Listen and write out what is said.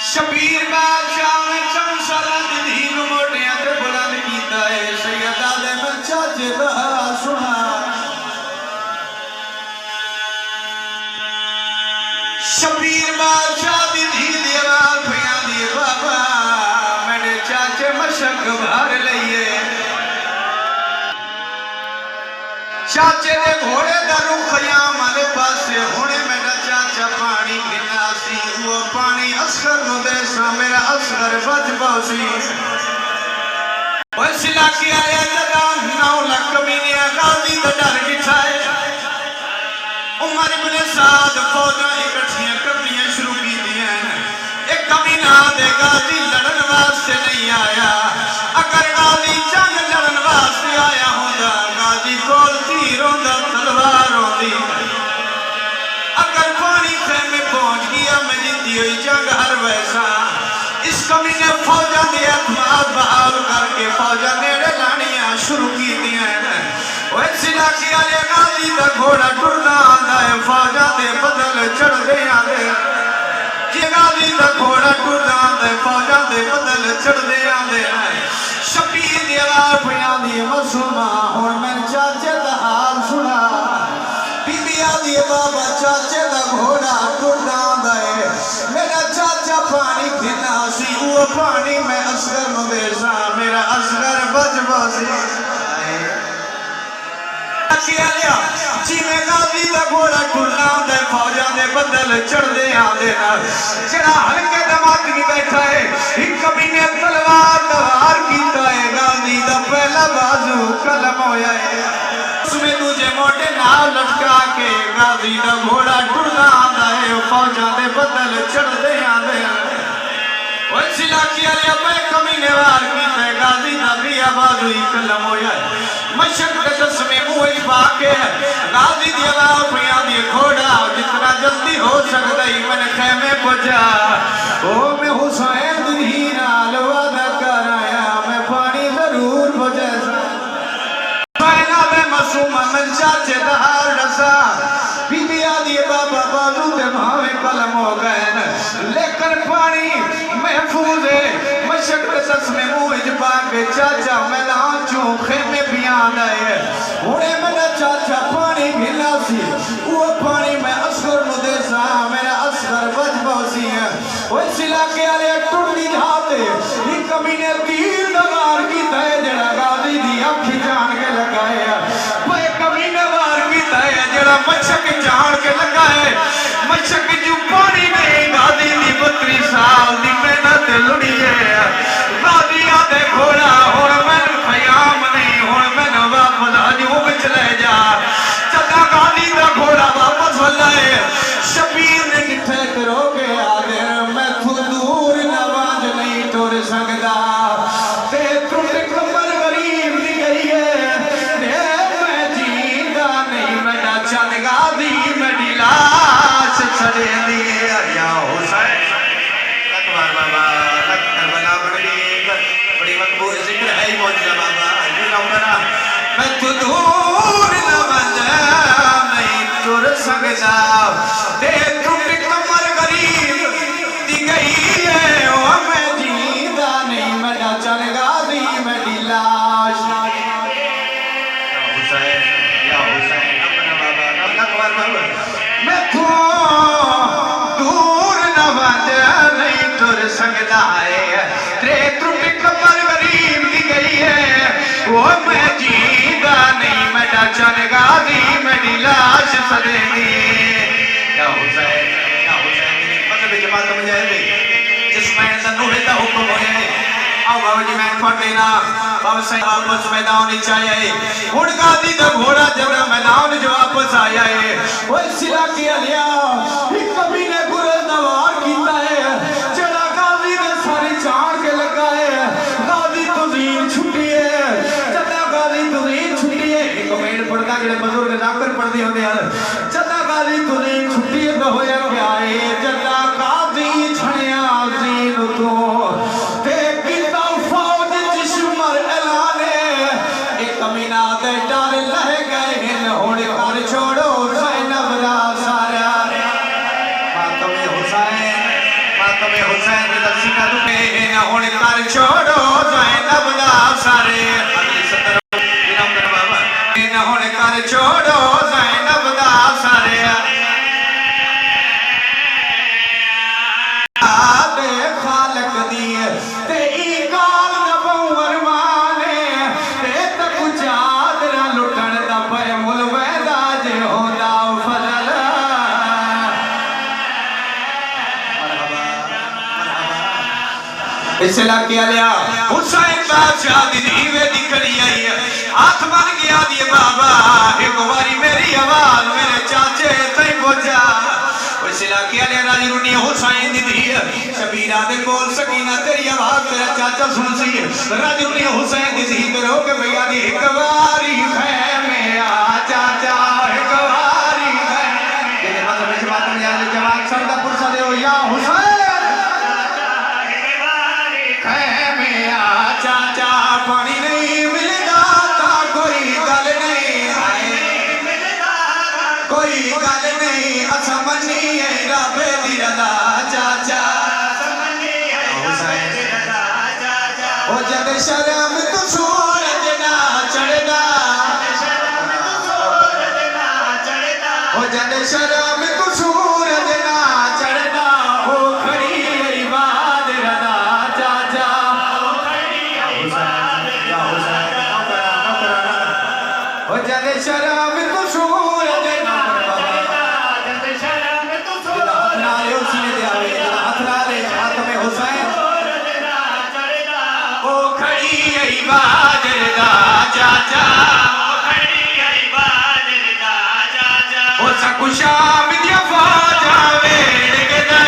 शबीर बादशाह ने चमसला दी मोटिया ते बुलंद कीता है सैयदा दे बच्चा जेदा सुना शबीर बादशाह दी दीवार भैया दी बाबा मेरे चाचे मशक भर लइए चाचे दे घोड़े दा रुख यामन पासे हुणे मेरा चाचा पानी गिना सी वो पानी असगर नु दे सा मेरा असगर बच पौसी वसिला की आया जदा 9 लाख कमीने गाजी दा डर बिछाए उमर इब्ने साद फौजां इकट्ठियां करनियां शुरू की दियां एक कमीना दे गाजी लड़न वास्ते नहीं आया अगर गाजी जंग लड़न वास्ते आया होंदा गाजी कोल तीर होंदा तलवार होंदी अगर पानी खेमे पहुंच गया मैं जीती हुई जंग हर वैसा इस कमीने फौजा दे अखबार बहाल करके फौजा नेड़े लानियां शुरू की दियां ओए सिला की आले गाजी दा घोड़ा टुरदा आंदा है फौजा दे बदल चढ़दे आंदे जे गाजी दा घोड़ा टुरदा आंदा है फौजा दे बदल चढ़दे आंदे शबीर दी आवाज़ पिया दी मसूमा हुण मैं चाचे दा हाल सुना बीबिया दी बाबा चाचे दा घोड़ा टुरदा आंदा है मेरा चाचा पानी पीना सी वो पानी मैं असगर नु दे सा मेरा असगर बच बसी जिवें गाजी दा घोड़ा टुरदा आंदा है फौजा दे बदल चढ़दे आंदे जेड़ा हल्के दिमागी बैठा है एक कमीने तलवार दा वार कीता है गाजी दा पहला बाजू कलम होया है उसमें दूजे मोटे नाल लटका के गाजी दा घोड़ा टुरदा आंदा है फौजा दे बदल चढ़दे आंदे ओए सिला की आले पे कमीने वार कीता है गाजी दा भी बाजू कलम होया है मशक्कत में मुंह पाके गाजी दी आवाज़ पिया दी घोड़ा जितना जल्दी हो सकता ही मन खेमे पहुंचा ओ मैं हुसैन दी नाल वादा कर आया मैं पानी जरूर पहुंचा पैना में मासूम मन चाचे दा हाल रसा बीबिया दी बाबा बाजू ते भावे कलम हो गए लेकिन पानी महफूज है मशक्कत में मुंह पाके चाचा मैदान चो खेमे पियान आए हुणे मेरा चाचा पानी गिला सी वो पानी मैं असगर नु दे सा मेरा असगर बच पौसी है ओए सिला के आले टुरदी जाते एक कमीने तीर दा वार कीता है जेड़ा गाजी दी अख जान के लगाया ओए कमीने वार कीता है जेड़ा मच्छक जान के लगाए मच्छक जो पानी नहीं गाजी दी 32 साल दी मेहनत लुड़ी है गाजी आदे घोड़ा हुण मैनू खयाम नहीं हुण मैनू वापस हजूम च ले जा चला गाजी दा घोड़ा वापस लाए शबीर ने किथे करोगे आदे मैं तू दूर नवाज नहीं टुर सकदा ते टुट कमर गरीब दी गई है मैं जींदा नहीं मेरा चल गाजी मेरी लाश छड़े दी या हुसैन अकबर बाबा करबला बड़ी मकबूल जिक्र है मौजूदा बाबा ये नौकरा मैं तू दूर न बजा नहीं टुर सकदा ते टूट कमर गरीब दी गई है ओ मैं जींदा नहीं मेरा चल गाजी मेरी लाश या हुसैन अपना बाबा अकबर बाबा मैं तू दूर न बजा नहीं टुर सकदा है ते टूट कमर गरीब दी गई है वो मैं जींदा नहीं मेरा चल गाजी मेरी लाश सदेनी या हुसैन मतलब जमात मुजाहिद जिसमें नूर दा हुक्म होया है आओ बाबा जी मैं फट लेना बाबा साहब वापस मैदान च आया है हुण गाजी दा घोड़ा जब मैदान च वापस आया है ओए सिला के आलिया एक कमीने गुरल दा वार कीता है जेड़ा गाजी दे सारे जान के लगा है गाजी तज़ीम छुट्टी है ਜਿਹੜੇ ਬਜ਼ੁਰਗ ਜ਼ਾਕਰ ਪੜਦੇ ਹੁੰਦੇ ਹਨ ਜੱਦਾ ਗਾਜ਼ੀ ਤੁਸੀਂ ਛੁੱਟੀ ਹੋਇਆ ਪਿਆ ਏ ਜੱਦਾ ਕਾਜ਼ੀ ਛਣਿਆ ਜ਼ੀਨ ਤੋਂ ਤੇ ਕੀਤਾ ਫੌਜ ਜਿਸ਼ਮਰ ਐਲਾਨੇ ਇੱਕ ਕਮੀਨਾ ਦੇ ਡਰ ਲਹਿ ਗਏ ਹਨ ਹੁਣ ਕਰ ਛੋੜੋ ਜ਼ੈਨਬ ਦਾ ਸਾਰਾ ਮਾਤਮੇ ਹੁਸੈਨ ਦਾ ਸੀਨਾ ਦੁਖੇ ਨਾ ਹੁਣ ਕਰ ਛੋੜੋ ਜ਼ੈਨਬ ਦਾ ਸਾਰੇ ਅਗਲੀ ਸਤਰ ਬਿਨਾਮ ਬਾਬਾ ਨਾ ਹੁਣ ਕਰ ਛੋੜੋ ਜ਼ੈਨਬ ਦਾ ਸਾਰੇ ਆਦੇ ਖਾਲਕ ਦੀ ਤੇ ਇਹ ਗਾਲ ਨਬੂਰ ਮਾਨੇ ਤੇ ਤਕ ਚਾਦਰਾ ਲੁੱਟਣ ਦਾ ਪਰ ਮੁਲ ਵੈਦਾ ਜੇ ਹੁੰਦਾ ਫਜ਼ਲ इस इलाके आलिया हुसैन बादशाह दी दीवे दी खड़ी आई है हाथ बन गया दी बाबा एक बारी मेरी आवाज मेरे चाचे तई पहुंचा इस इलाके आलिया राजी रुनी हुसैन दी दी शबीरा दे कोल सकीना तेरी आवाज तेरा चाचा सुन सी राजी रुनी हुसैन दी दी ते रो के भैया दी एक बारी खैमे आ चाचा एक बारी ये मतलब इस बात में यार जवाब सरदा पुरसा दे या हुसैन चाचा पानी नहीं मिलता था कोई गल नहीं कोई गल नहीं असमनी है रबे दी रदा चाचा ओ जद शर्म तू सूरज ना चढ़दा ओ जद शर्म तू सूरज ना चढ़दा ओ खड़ी बात रदा चाचा जद शराब तू सूरज ना जद शराब तू सूरज नाले उसी दे आवे हाथ नाले हाथ में हुसैन ओ खड़ी आई बाजर दा चाचा ओ खड़ी आई बाजर दा चाचा ओ सकु शाम दी फौजा वेड़ के दे